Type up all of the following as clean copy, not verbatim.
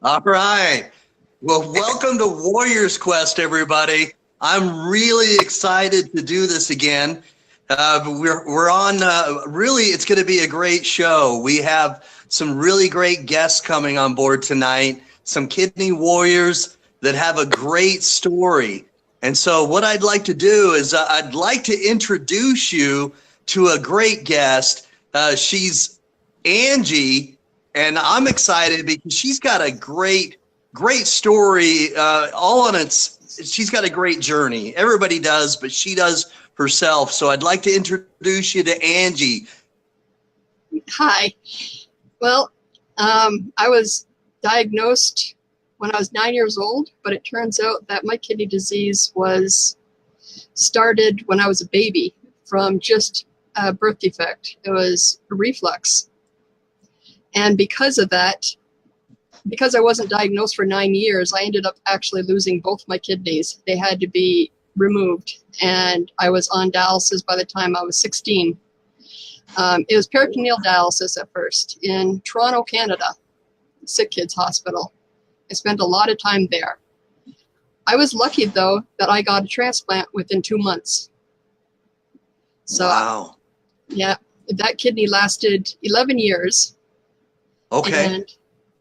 All right. Well, welcome to Warriors Quest, everybody. I'm really excited to do this again. We're on, really, it's going to be a great show. We have some really great guests coming on board tonight, some kidney warriors that have a great story. And so what I'd like to do is I'd like to introduce you to a great guest. She's Angie, and I'm excited because she's got a great story, all on its, she's got a great journey. Everybody does, but she does herself. So I'd like to introduce you to Angie. Hi. Well, I was diagnosed when I was 9 years old, but it turns out that my kidney disease was started when I was a baby from just a birth defect. It was a reflux. And because of that, because I wasn't diagnosed for 9 years, I ended up actually losing both my kidneys. They had to be removed, and I was on dialysis by the time I was 16. It was peritoneal dialysis at first in Toronto, Canada, Sick Kids Hospital. I spent a lot of time there. I was lucky, though, that I got a transplant within 2 months. So, wow. Yeah, that kidney lasted 11 years. Okay. And,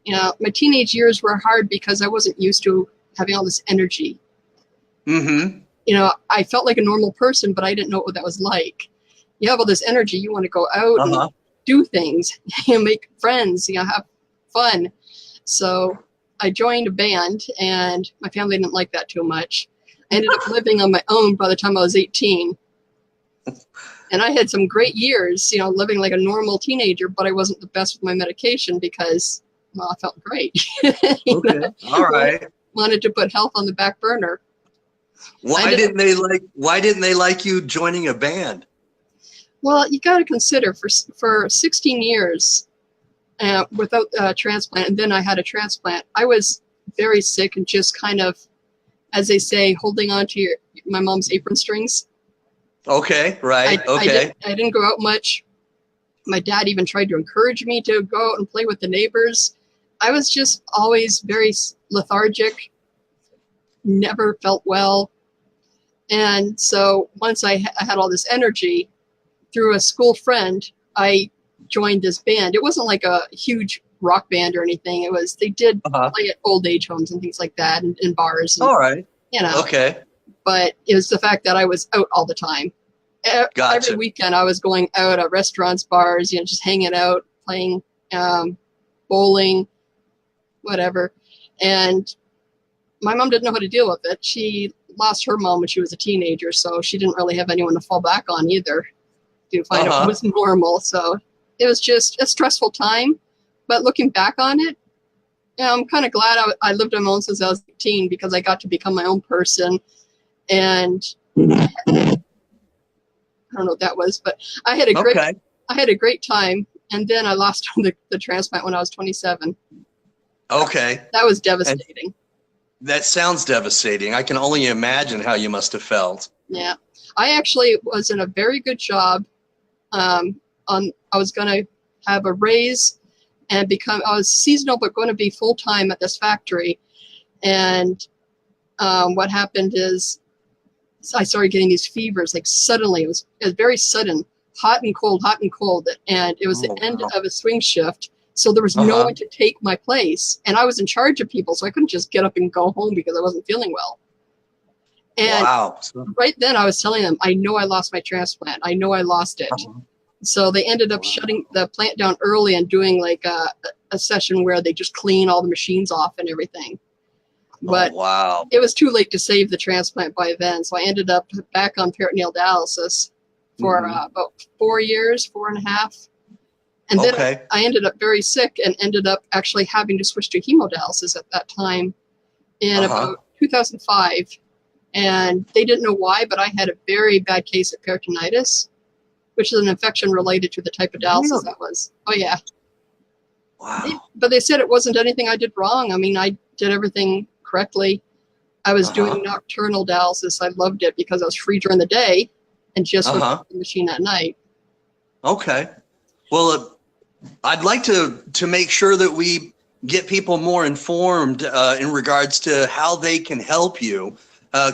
you know, my teenage years were hard because I wasn't used to having all this energy. Mm-hmm. You know, I felt like a normal person, but I didn't know what that was like. You have all this energy, you want to go out and do things, you know, make friends, you know, have fun. So I joined a band, and my family didn't like that too much. I ended up living on my own by the time I was 18. And I had some great years, you know, living like a normal teenager, but I wasn't the best with my medication because, well, I felt great. Okay. All right. Wanted to put health on the back burner. Why didn't they like you joining a band? Well, you got to consider for 16 years without a transplant, and then I had a transplant. I was very sick and just kind of, as they say, holding on to my mom's apron strings. Okay, right. Okay. I didn't go out much. My dad even tried to encourage me to go out and play with the neighbors. I was just always very lethargic, never felt well. And so once I had all this energy, through a school friend, I joined this band. It wasn't like a huge rock band or anything. It was, they did play at old age homes and things like that, and in bars. And, all right. You know. Okay. But it was the fact that I was out all the time. Gotcha. Every weekend I was going out at restaurants, bars, you know, just hanging out, playing bowling, whatever. And my mom didn't know how to deal with it. She lost her mom when she was a teenager, so she didn't really have anyone to fall back on either to find out what was normal. So it was just a stressful time. But looking back on it, I'm kind of glad I lived on my own since I was 18, because I got to become my own person. And I don't know what that was, but I had a great time. And then I lost the transplant when I was 27. Okay. That was devastating. And that sounds devastating. I can only imagine how you must have felt. Yeah. I actually was in a very good job. I was going to have a raise and I was seasonal, but going to be full-time at this factory. And what happened is I started getting these fevers, like suddenly. It was very sudden, hot and cold. And it was the end of a swing shift. So there was no one to take my place. And I was in charge of people, so I couldn't just get up and go home because I wasn't feeling well. And right then I was telling them, I know I lost my transplant. I know I lost it. So they ended up shutting the plant down early and doing like a session where they just clean all the machines off and everything. But it was too late to save the transplant by then. So I ended up back on peritoneal dialysis for about 4 years, 4.5. And then I ended up very sick and ended up actually having to switch to hemodialysis at that time in about 2005. And they didn't know why, but I had a very bad case of peritonitis, which is an infection related to the type of dialysis that was. Oh, yeah. Wow. But they said it wasn't anything I did wrong. I mean, I did everything correctly. I was doing nocturnal dialysis. I loved it because I was free during the day and just with the machine at night. Okay. Well, I'd like to make sure that we get people more informed in regards to how they can help you.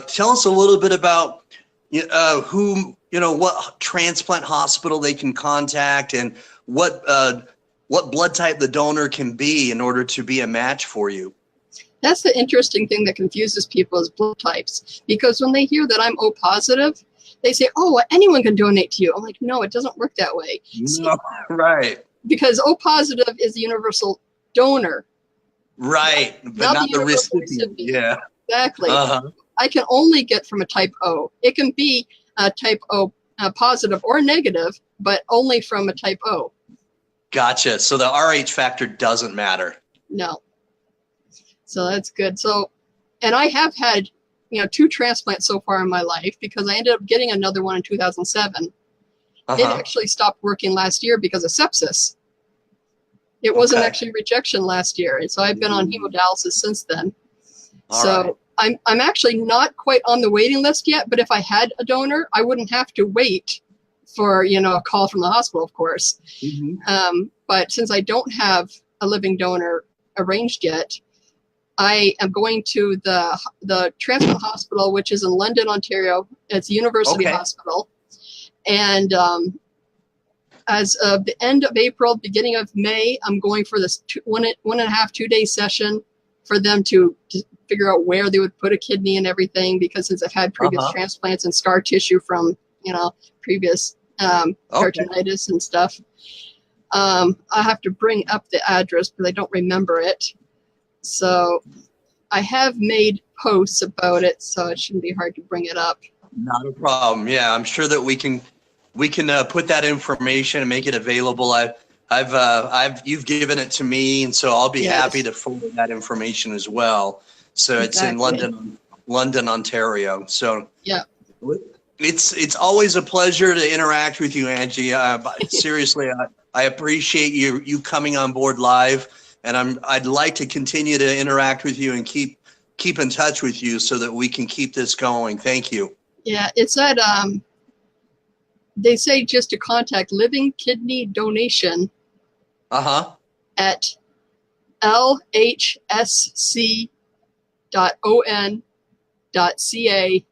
Tell us a little bit about what transplant hospital they can contact and what blood type the donor can be in order to be a match for you. That's the interesting thing that confuses people is blood types. Because when they hear that I'm O positive, they say, oh, well, anyone can donate to you. I'm like, no, it doesn't work that way. No, right. Because O positive is the universal donor. Right, but not the recipient. Yeah. Exactly. I can only get from a type O. It can be a type O positive or negative, but only from a type O. Gotcha. So the RH factor doesn't matter. No. So that's good. So, and I have had, 2 transplants so far in my life because I ended up getting another one in 2007. It actually stopped working last year because of sepsis. It wasn't actually rejection last year. And so I've been on hemodialysis since then. I'm actually not quite on the waiting list yet, but if I had a donor, I wouldn't have to wait for, a call from the hospital, of course. But since I don't have a living donor arranged yet, I am going to the transplant hospital, which is in London, Ontario. It's a university hospital. And as of the end of April, beginning of May, I'm going for this 1.5, 2 day session for them to figure out where they would put a kidney and everything, because since I've had previous transplants and scar tissue from, previous peritonitis and stuff. I have to bring up the address because I don't remember it. So I have made posts about it, so it shouldn't be hard to bring it up. Not a problem. Yeah, I'm sure that we can put that information and make it available. You've given it to me, and so I'll be happy to forward that information as well. So it's in London, Ontario. So yeah, it's always a pleasure to interact with you, Angie. Seriously, I appreciate you coming on board live, and I'd like to continue to interact with you and keep in touch with you so that we can keep this going. Thank you. Yeah, it's at they say just to contact Living Kidney Donation at lhsc.on.ca.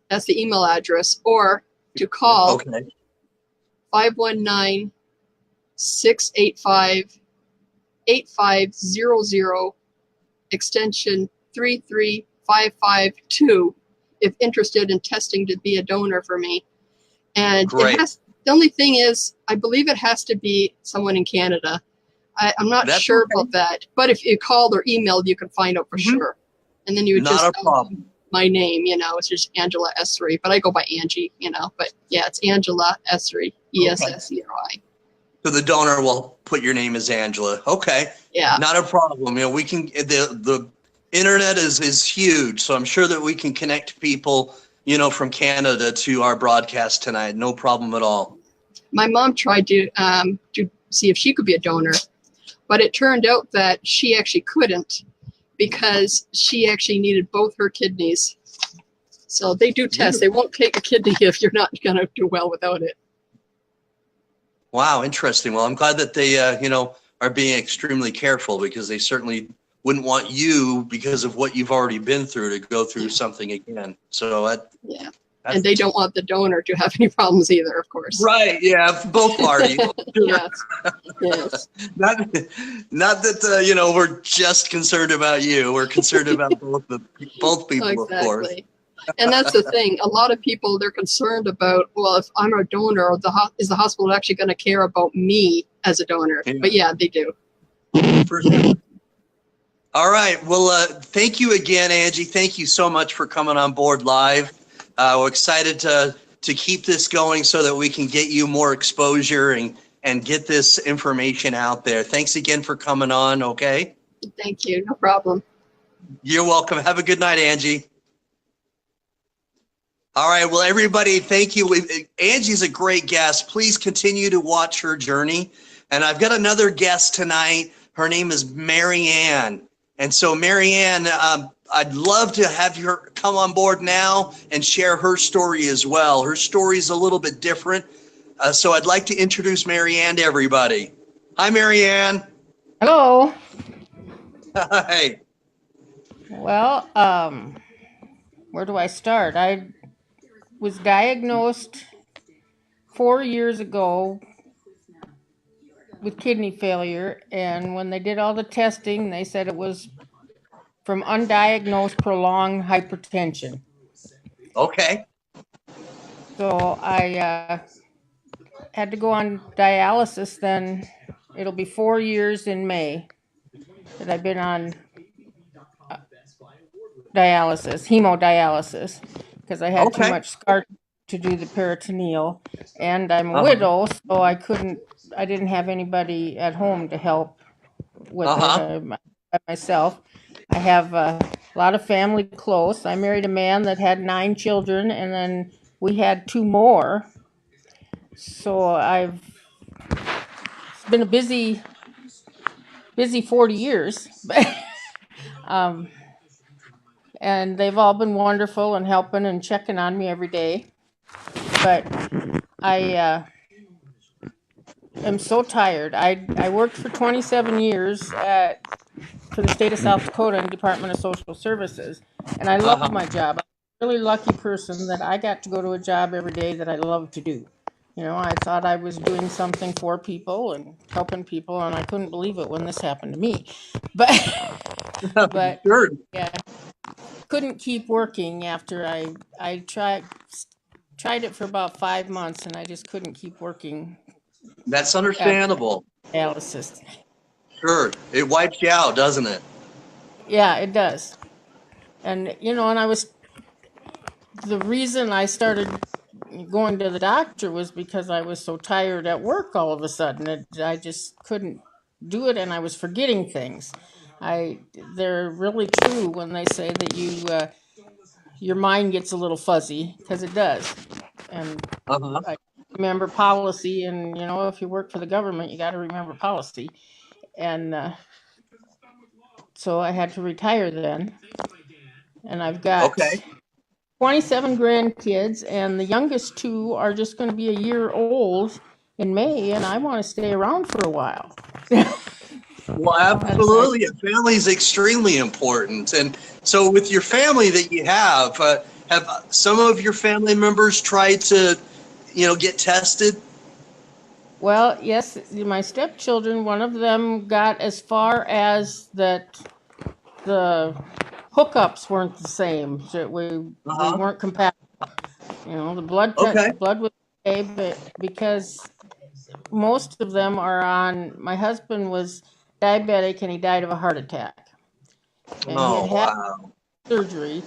That's the email address, or to call 519-685-8500 extension 33552 if interested in testing to be a donor for me. And the only thing is, I believe it has to be someone in Canada. I'm not sure about that, but if you called or emailed, you can find out for sure. And then you would not a problem. My name, it's just Angela Essery, but I go by Angie, but yeah, it's Angela Essery, Essery. So the donor will put your name as Angela. Okay. Yeah. Not a problem. We can, the internet is huge, so I'm sure that we can connect people, from Canada to our broadcast tonight. No problem at all. My mom tried to see if she could be a donor, but it turned out that she actually couldn't because she actually needed both her kidneys. So they do tests. They won't take a kidney if you're not going to do well without it. Wow, interesting. Well, I'm glad that they, are being extremely careful, because they certainly wouldn't want you, because of what you've already been through, to go through something again. So and they don't want the donor to have any problems either, of course. Right. Yeah. Both parties. Yes. Not that, we're just concerned about you. We're concerned about both people, of course. And that's the thing. A lot of people, they're concerned about, well, if I'm a donor, is the hospital actually going to care about me as a donor? Yeah. But yeah, they do. For sure. All right. Well, thank you again, Angie. Thank you so much for coming on board live. We're excited to keep this going so that we can get you more exposure and get this information out there. Thanks again for coming on. Okay. Thank you. No problem. You're welcome. Have a good night, Angie. All right. Well, everybody, thank you. Angie's a great guest. Please continue to watch her journey. And I've got another guest tonight. Her name is Mary Ann. And so, Mary Ann, I'd love to have her come on board now and share her story as well. Her story is a little bit different. So I'd like to introduce Mary Ann to everybody. Hi, Mary Ann. Hello. Hey, Well, where do I start? I was diagnosed 4 years ago with kidney failure, and when they did all the testing, they said it was from undiagnosed prolonged hypertension. okay. So I had to go on dialysis. Then it'll be 4 years in May that I've been on dialysis, hemodialysis, because I had too Okay. much scar to do the peritoneal, and I'm a Uh-huh. widow, so I didn't have anybody at home to help with it Uh-huh. by myself. I have a lot of family close. I married a man that had 9 children, and then we had 2 more. So it's been a busy 40 years. um, and they've all been wonderful and helping and checking on me every day. But I am so tired. I worked for 27 years for the state of South Dakota in Department of Social Services, and I love Uh-huh. my job. I'm a really lucky person that I got to go to a job every day that I love to do. You know, I thought I was doing something for people and helping people, and I couldn't believe it when this happened to me. But but Sure. yeah, couldn't keep working after I tried it for about 5 months, and I just couldn't keep working That's after understandable. dialysis. Sure. It wipes you out, doesn't it? Yeah, it does. And and the reason I started going to the doctor was because I was so tired at work all of a sudden. I just couldn't do it, and I was forgetting things. I They're really true when they say that your mind gets a little fuzzy, because it does. And Uh-huh. I remember policy, and if you work for the government, you got to remember policy. And so I had to retire then, and I've got Okay. 27 grandkids, and the youngest 2 are just going to be a year old in May, and I want to stay around for a while. Well, That's I, absolutely. A family is extremely important. And so with your family that you have some of your family members tried to, get tested? well, yes, my stepchildren, one of them got as far as that the hookups weren't the same. So we Uh-huh. weren't compatible. The Okay. blood was okay, but because most of them are on. My husband was diabetic, and he died of a heart attack, and he Oh, had wow. surgery.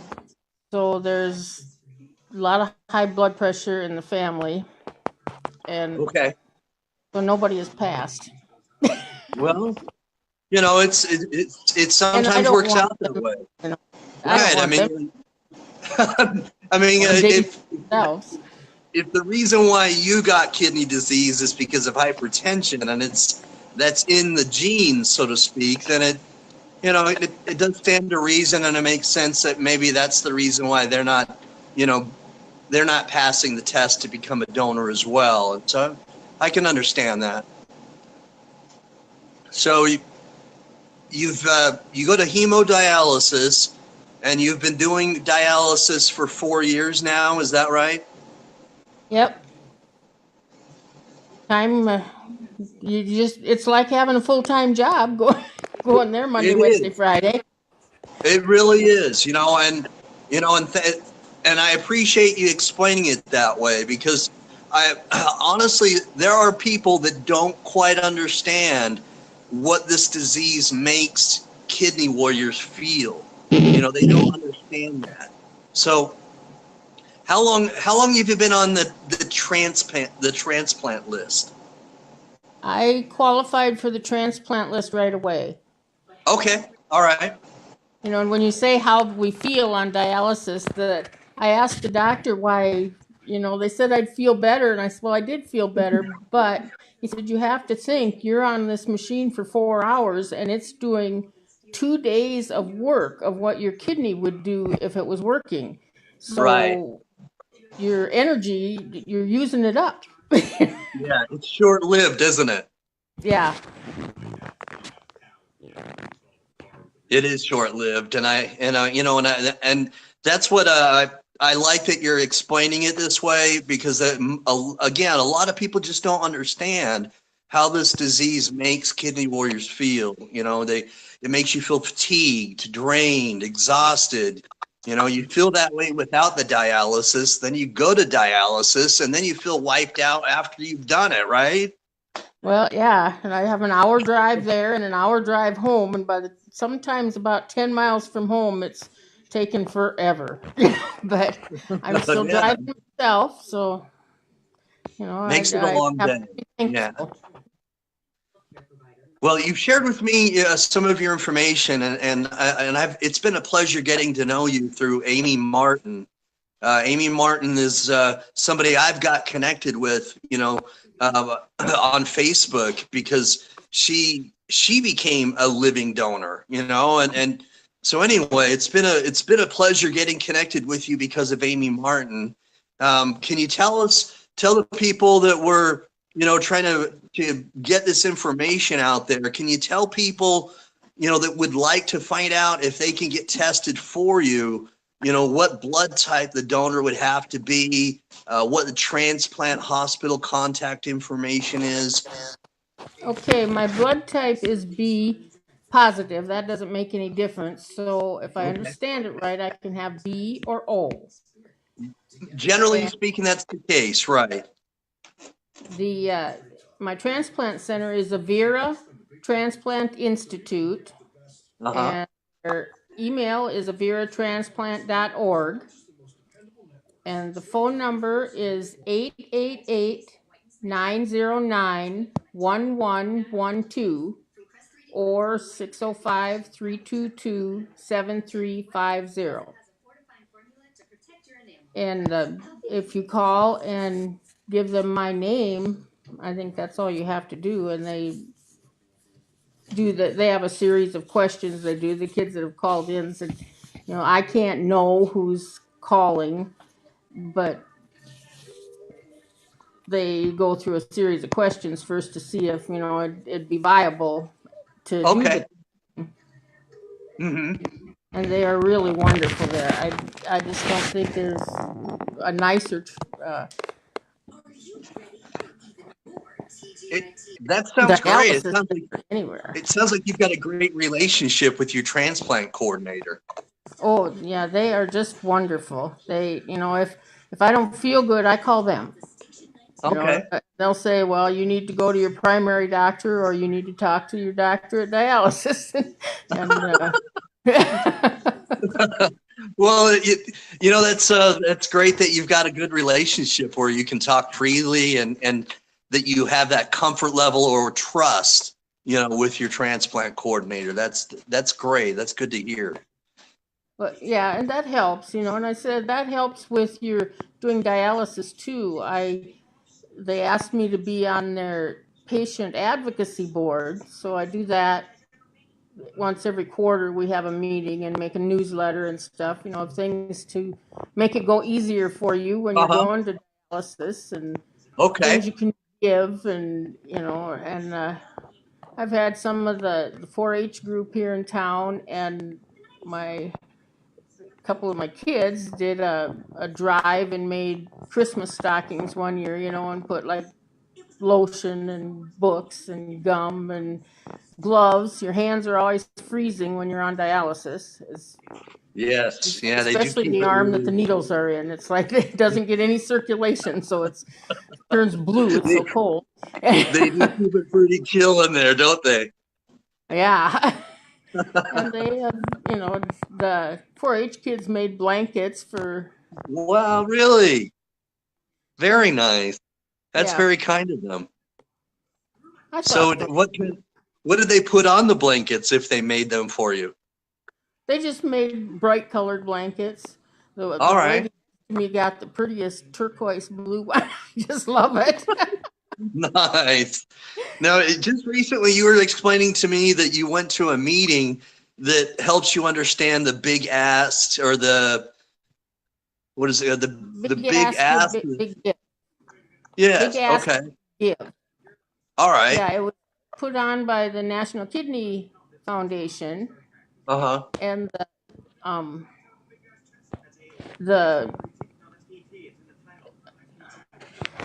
So there's a lot of high blood pressure in the family, and Okay. so nobody has passed. Well, it And I sometimes don't works want out that them. way. You know, I don't Right. I want them mean, I mean, one day themselves. if the reason why you got kidney disease is because of hypertension and that's in the genes, so to speak, then it does stand to reason, and it makes sense that maybe that's the reason why you know, they're not passing the test to become a donor as well. And so I can understand that. So you go to hemodialysis, and you've been doing dialysis for 4 years now. Is that right? Yep. Time. It's like having a full time job. Going there Monday, It Wednesday, is. Friday. It really is. And I appreciate you explaining it that way, because I honestly, there are people that don't quite understand what this disease makes kidney warriors feel. They don't understand that. So how long have you been on the transplant list? I qualified for the transplant list right away. Okay. All right. And when you say how we feel on dialysis, that I asked the doctor why, they said I'd feel better. And I said, well, I did feel better. But he said, you have to think you're on this machine for 4 hours, and it's doing 2 days of work of what your kidney would do if it was working. Right. So your energy, you're using it up. Yeah, it's short-lived, isn't it? Yeah. It is short-lived, and that's what I like that you're explaining it this way, because again, a lot of people just don't understand how this disease makes kidney warriors feel. It makes you feel fatigued, drained, exhausted. You feel that way without the dialysis, then you go to dialysis, and then you feel wiped out after you've done it, right? Well, yeah, and I have an hour drive there and an hour drive home, and sometimes about 10 miles from home, it's taken forever. But I'm still Yeah. driving myself, so Makes it a long have day. to be thankful. Well, you've shared with me some of your information, and it's been a pleasure getting to know you through Amy Martin. Amy Martin is somebody I've got connected with, on Facebook, because she became a living donor, and so anyway, it's been a pleasure getting connected with you because of Amy Martin. Can you tell the people that we're trying to get this information out there? Can you tell people that would like to find out if they can get tested for you? What blood type the donor would have to be, what the transplant hospital contact information is. Okay, my blood type is B positive. That doesn't make any difference. So if I understand it right, I can have B or O. Generally speaking, that's the case, right? My transplant center is Avera Transplant Institute, and their email is averatransplant.org, and the phone number is 888-909-1112 or 605-322-7350. And if you call and give them my name, I think that's all you have to do, and they have a series of questions. The kids that have called in said, I can't know who's calling, but they go through a series of questions first to see if it'd be viable to do it. And they are really wonderful there. I just don't think there's a nicer that sounds great. Anywhere. It sounds like you've got a great relationship with your transplant coordinator. Oh yeah, they are just wonderful. They, if I don't feel good, I call them. They'll say, well, you need to go to your primary doctor, or you need to talk to your doctor at dialysis. Well, that's great that you've got a good relationship where you can talk freely, and that you have that comfort level or trust, with your transplant coordinator. That's great. That's good to hear. But yeah, and that helps, and I said that helps with your doing dialysis too. They asked me to be on their patient advocacy board, so I do that once every quarter. We have a meeting and make a newsletter and stuff, things to make it go easier for you when you're going to dialysis, and things you can give, and I've had some of the 4-H group here in town, and a couple of my kids did a drive and made Christmas stockings one year, and put like lotion and books and gum and gloves. Your hands are always freezing when you're on dialysis. Yes, yeah, especially the arm that the needles are in. It's like it doesn't get any circulation, so it turns blue. It's so cold. They do keep it pretty chill in there, don't they? Yeah. And they have, the 4-H kids made blankets for. Wow, really? Very nice. That's very kind of them. So what did they put on the blankets if they made them for you? They just made bright colored blankets. All right. We got the prettiest turquoise blue one. I just love it. Nice. Now, just recently you were explaining to me that you went to a meeting that helps you understand the big ask, or what is it? The big ask. Yes. Big ask. Okay. Yeah. All right. Yeah, it was put on by the National Kidney Foundation. Uh-huh. And um, the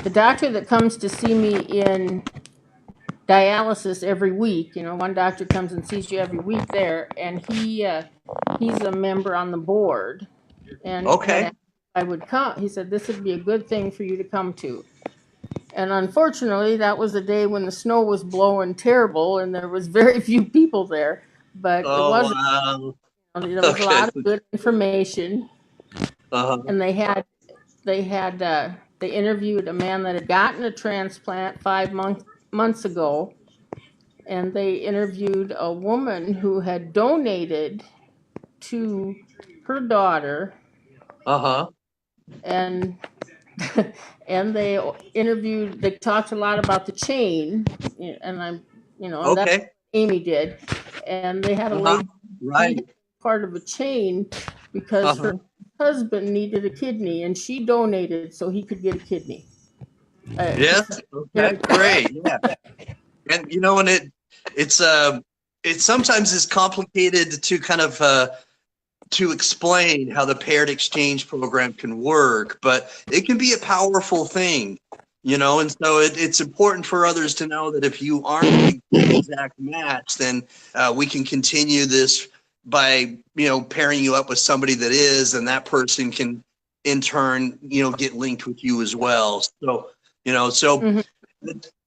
the doctor that comes to see me in dialysis every week, one doctor comes and sees you every week there, and he's a member on the board, and had Okay. asked if I would come. He said this would be a good thing for you to come to. And unfortunately, that was a day when the snow was blowing terrible, and there was very few people there. But it Oh, wasn't. wow. There was a Okay. lot of good information, Uh-huh. and they interviewed a man that had gotten a transplant 5 months ago, and they interviewed a woman who had donated to her daughter, Uh-huh. and and they talked a lot about the chain, and and that's Okay. what Amy did, and they had a Uh-huh. lady Right. part of a chain because her Uh-huh. husband needed a kidney, and she donated so he could get a kidney. Yes. Okay. Very- Great. Yeah. And and it sometimes is complicated to kind of to explain how the paired exchange program can work, but it can be a powerful thing, and so it's important for others to know that if you aren't the exact match, then we can continue this by, pairing you up with somebody that is, and that person can in turn, get linked with you as well. So, Mhm.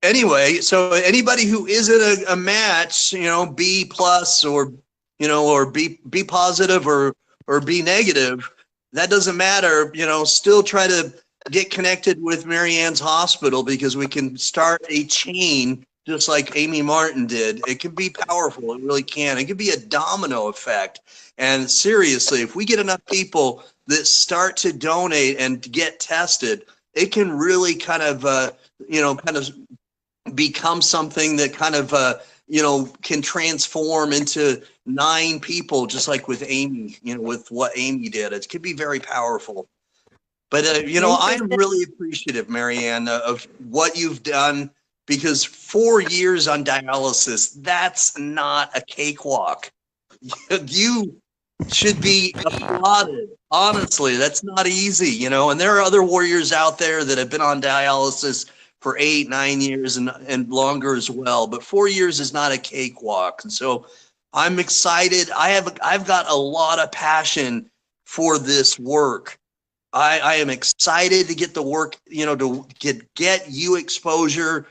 anyway, so anybody who isn't a match, B plus or or B positive or B negative, that doesn't matter. Still try to get connected with Mary Ann's Hospital, because we can start a chain just like Amy Martin did. It can be powerful. It really can. It can be a domino effect. And seriously, if we get enough people that start to donate and to get tested, it can really kind of become something that kind of can transform into 9 people, just like with Amy, with what Amy did. It could be very powerful. But I am really appreciative, Mary Ann, of what you've done, because 4 years on dialysis, that's not a cakewalk. You should be applauded. Honestly, that's not easy, and there are other warriors out there that have been on dialysis for 8, 9 years and longer as well. But 4 years is not a cakewalk. And so I'm excited. I've got a lot of passion for this work. I am excited to get the work, to get you exposure,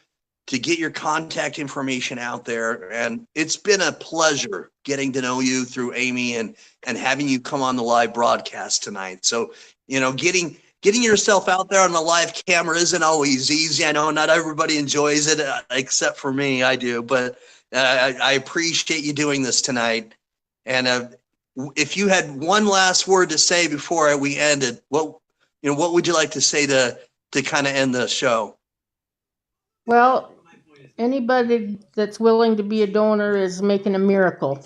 to get your contact information out there. And it's been a pleasure getting to know you through Amy and having you come on the live broadcast tonight. So, getting yourself out there on the live camera isn't always easy. I know not everybody enjoys it, except for me. I do, but I appreciate you doing this tonight. And if you had one last word to say before we ended, what would you like to say to kind of end the show? Well, anybody that's willing to be a donor is making a miracle.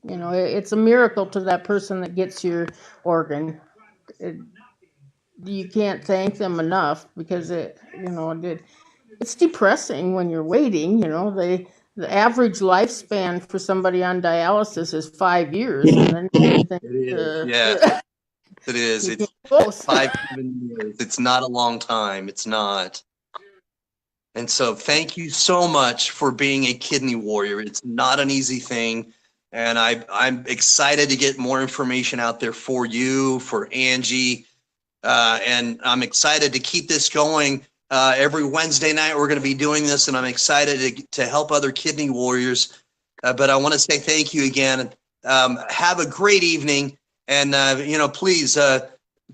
It's a miracle to that person that gets your organ. You can't thank them enough, because it's depressing when you're waiting. The average lifespan for somebody on dialysis is 5 years, and then It is, yeah, it is. you It's get close. 5-7 years. It's not a long time. It's not. And so thank you so much for being a kidney warrior. It's not an easy thing. And I'm excited to get more information out there for you, for Angie. And I'm excited to keep this going. Every Wednesday night, we're going to be doing this, and I'm excited to help other kidney warriors. But I want to say thank you again. Have a great evening. And, please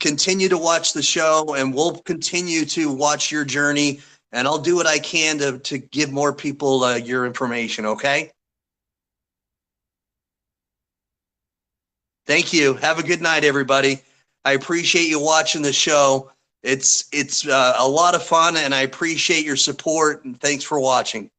continue to watch the show, and we'll continue to watch your journey. And I'll do what I can to give more people your information, okay? Thank you. Have a good night, everybody. I appreciate you watching the show. It's a lot of fun, and I appreciate your support, and thanks for watching.